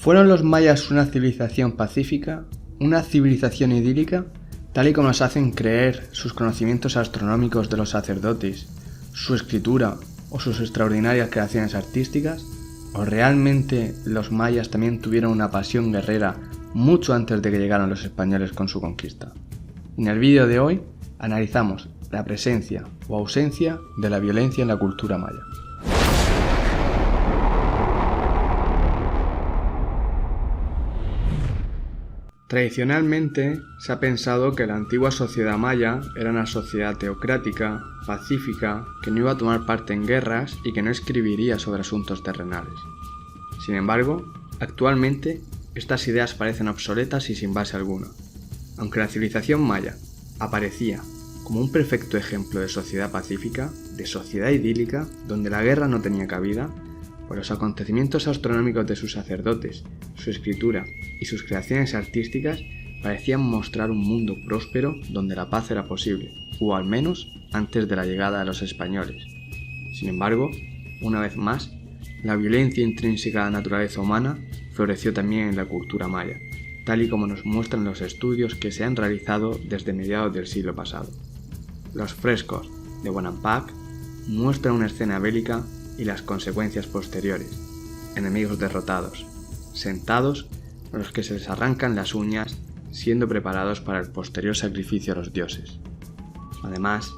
¿Fueron los mayas una civilización pacífica, una civilización idílica, tal y como nos hacen creer sus conocimientos astronómicos de los sacerdotes, su escritura o sus extraordinarias creaciones artísticas? ¿O realmente los mayas también tuvieron una pasión guerrera mucho antes de que llegaran los españoles con su conquista? En el vídeo de hoy analizamos la presencia o ausencia de la violencia en la cultura maya. Tradicionalmente se ha pensado que la antigua sociedad maya era una sociedad teocrática, pacífica, que no iba a tomar parte en guerras y que no escribiría sobre asuntos terrenales. Sin embargo, actualmente estas ideas parecen obsoletas y sin base alguna. Aunque la civilización maya aparecía como un perfecto ejemplo de sociedad pacífica, de sociedad idílica, donde la guerra no tenía cabida, pues los acontecimientos astronómicos de sus sacerdotes, su escritura y sus creaciones artísticas parecían mostrar un mundo próspero donde la paz era posible, o al menos antes de la llegada de los españoles. Sin embargo, una vez más, la violencia intrínseca a la naturaleza humana floreció también en la cultura maya, tal y como nos muestran los estudios que se han realizado desde mediados del siglo pasado. Los frescos de Bonampak muestran una escena bélica y las consecuencias posteriores: enemigos derrotados, sentados a los que se les arrancan las uñas, siendo preparados para el posterior sacrificio a los dioses. Además,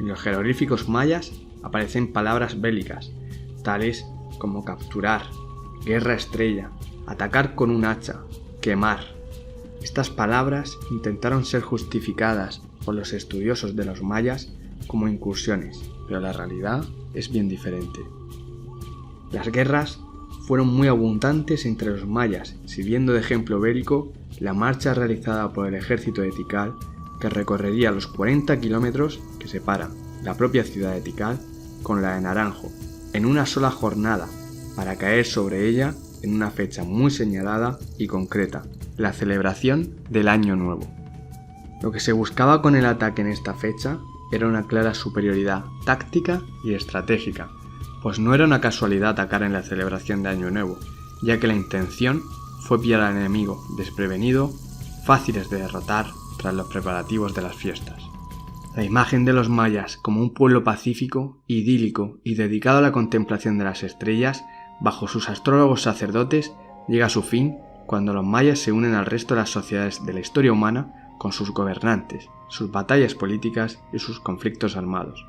en los jeroglíficos mayas aparecen palabras bélicas, tales como capturar, guerra estrella, atacar con un hacha, quemar. Estas palabras intentaron ser justificadas por los estudiosos de los mayas como incursiones, pero la realidad es bien diferente. Las guerras fueron muy abundantes entre los mayas, sirviendo de ejemplo bélico la marcha realizada por el ejército de Tikal, que recorrería los 40 kilómetros que separan la propia ciudad de Tikal con la de Naranjo, en una sola jornada, para caer sobre ella en una fecha muy señalada y concreta, la celebración del Año Nuevo. Lo que se buscaba con el ataque en esta fecha era una clara superioridad táctica y estratégica, pues no era una casualidad atacar en la celebración de Año Nuevo, ya que la intención fue pillar al enemigo desprevenido, fáciles de derrotar tras los preparativos de las fiestas. La imagen de los mayas como un pueblo pacífico, idílico y dedicado a la contemplación de las estrellas bajo sus astrólogos sacerdotes llega a su fin cuando los mayas se unen al resto de las sociedades de la historia humana con sus gobernantes, sus batallas políticas y sus conflictos armados.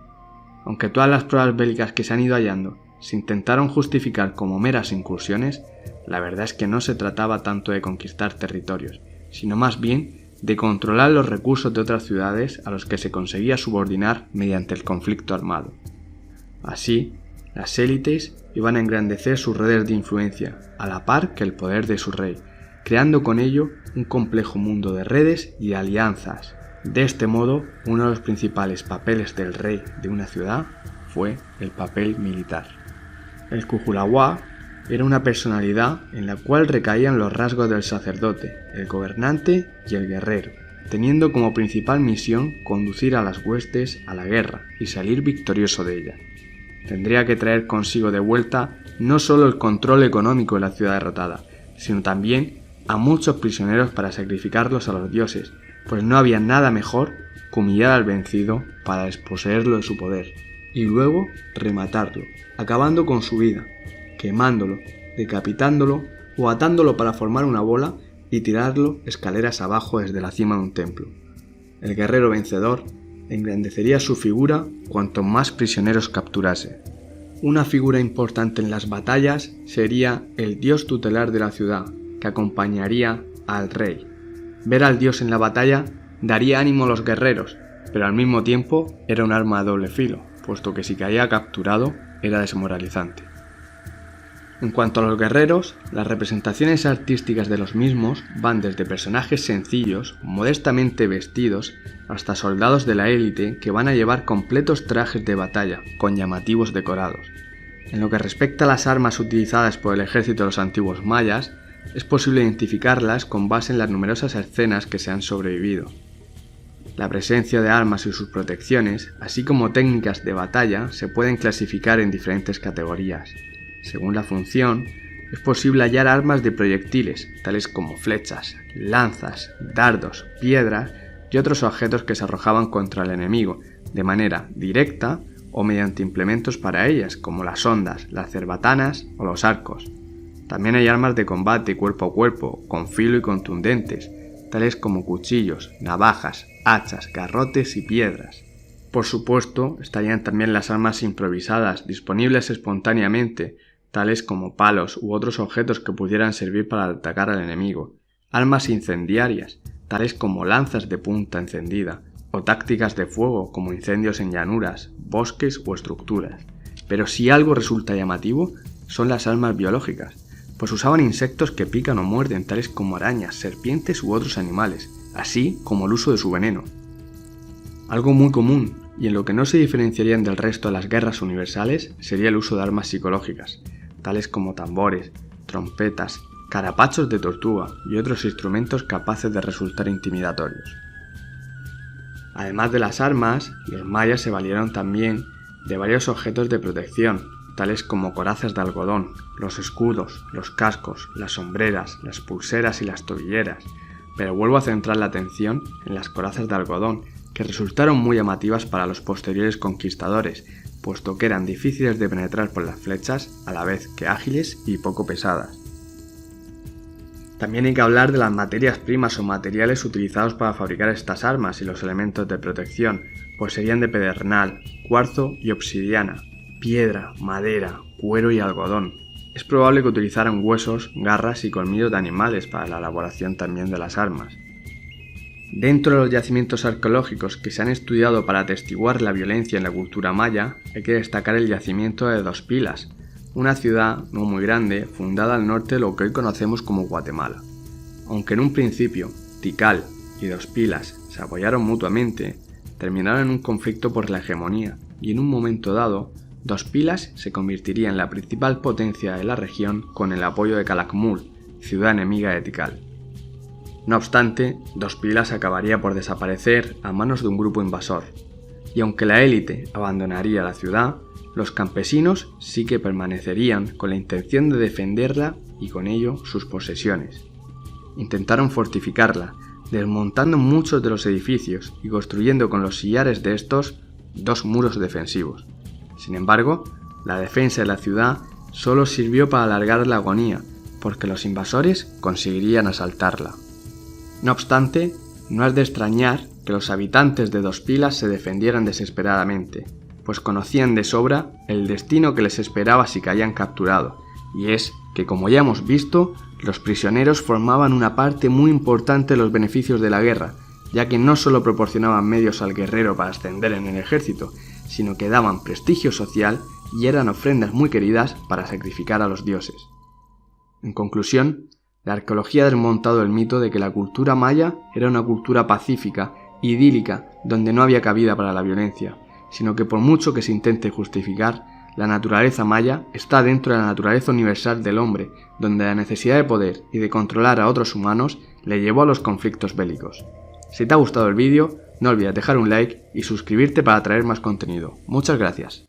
Aunque todas las pruebas bélicas que se han ido hallando se intentaron justificar como meras incursiones, la verdad es que no se trataba tanto de conquistar territorios, sino más bien de controlar los recursos de otras ciudades a los que se conseguía subordinar mediante el conflicto armado. Así, las élites iban a engrandecer sus redes de influencia, a la par que el poder de su rey, creando con ello un complejo mundo de redes y alianzas. De este modo, uno de los principales papeles del rey de una ciudad fue el papel militar. El Cujulawá era una personalidad en la cual recaían los rasgos del sacerdote, el gobernante y el guerrero, teniendo como principal misión conducir a las huestes a la guerra y salir victorioso de ella. Tendría que traer consigo de vuelta no solo el control económico de la ciudad derrotada, sino también a muchos prisioneros para sacrificarlos a los dioses, pues no había nada mejor que humillar al vencido para desposeerlo de su poder, y luego rematarlo, acabando con su vida, quemándolo, decapitándolo o atándolo para formar una bola y tirarlo escaleras abajo desde la cima de un templo. El guerrero vencedor engrandecería su figura cuanto más prisioneros capturase. Una figura importante en las batallas sería el dios tutelar de la ciudad, que acompañaría al rey. Ver al dios en la batalla daría ánimo a los guerreros, pero al mismo tiempo era un arma de doble filo, puesto que si caía capturado era desmoralizante. En cuanto a los guerreros, las representaciones artísticas de los mismos van desde personajes sencillos, modestamente vestidos, hasta soldados de la élite que van a llevar completos trajes de batalla, con llamativos decorados. En lo que respecta a las armas utilizadas por el ejército de los antiguos mayas, es posible identificarlas con base en las numerosas escenas que se han sobrevivido. La presencia de armas y sus protecciones, así como técnicas de batalla, se pueden clasificar en diferentes categorías. Según la función, es posible hallar armas de proyectiles, tales como flechas, lanzas, dardos, piedras y otros objetos que se arrojaban contra el enemigo, de manera directa o mediante implementos para ellas, como las hondas, las cerbatanas o los arcos. También hay armas de combate cuerpo a cuerpo, con filo y contundentes, tales como cuchillos, navajas, hachas, garrotes y piedras. Por supuesto, estarían también las armas improvisadas, disponibles espontáneamente, tales como palos u otros objetos que pudieran servir para atacar al enemigo, armas incendiarias, tales como lanzas de punta encendida, o tácticas de fuego como incendios en llanuras, bosques o estructuras. Pero si algo resulta llamativo, son las armas biológicas, pues usaban insectos que pican o muerden, tales como arañas, serpientes u otros animales, así como el uso de su veneno. Algo muy común, y en lo que no se diferenciarían del resto de las guerras universales, sería el uso de armas psicológicas, tales como tambores, trompetas, carapachos de tortuga y otros instrumentos capaces de resultar intimidatorios. Además de las armas, los mayas se valieron también de varios objetos de protección, tales como corazas de algodón, los escudos, los cascos, las sombreras, las pulseras y las tobilleras, pero vuelvo a centrar la atención en las corazas de algodón, que resultaron muy llamativas para los posteriores conquistadores, puesto que eran difíciles de penetrar por las flechas, a la vez que ágiles y poco pesadas. También hay que hablar de las materias primas o materiales utilizados para fabricar estas armas y los elementos de protección, pues serían de pedernal, cuarzo y obsidiana, piedra, madera, cuero y algodón. Es probable que utilizaran huesos, garras y colmillos de animales para la elaboración también de las armas. Dentro de los yacimientos arqueológicos que se han estudiado para atestiguar la violencia en la cultura maya, hay que destacar el yacimiento de Dos Pilas, una ciudad no muy grande fundada al norte de lo que hoy conocemos como Guatemala. Aunque en un principio Tikal y Dos Pilas se apoyaron mutuamente, terminaron en un conflicto por la hegemonía y en un momento dado Dos Pilas se convertiría en la principal potencia de la región con el apoyo de Calakmul, ciudad enemiga de Tikal. No obstante, Dos Pilas acabaría por desaparecer a manos de un grupo invasor, y aunque la élite abandonaría la ciudad, los campesinos sí que permanecerían con la intención de defenderla y con ello sus posesiones. Intentaron fortificarla, desmontando muchos de los edificios y construyendo con los sillares de estos 2 muros defensivos. Sin embargo, la defensa de la ciudad solo sirvió para alargar la agonía, porque los invasores conseguirían asaltarla. No obstante, no es de extrañar que los habitantes de Dos Pilas se defendieran desesperadamente, pues conocían de sobra el destino que les esperaba si caían capturados, y es que, como ya hemos visto, los prisioneros formaban una parte muy importante de los beneficios de la guerra, ya que no solo proporcionaban medios al guerrero para ascender en el ejército, sino que daban prestigio social y eran ofrendas muy queridas para sacrificar a los dioses. En conclusión, la arqueología ha desmontado el mito de que la cultura maya era una cultura pacífica, idílica, donde no había cabida para la violencia, sino que por mucho que se intente justificar, la naturaleza maya está dentro de la naturaleza universal del hombre, donde la necesidad de poder y de controlar a otros humanos le llevó a los conflictos bélicos. Si te ha gustado el vídeo, no olvides dejar un like y suscribirte para traer más contenido. Muchas gracias.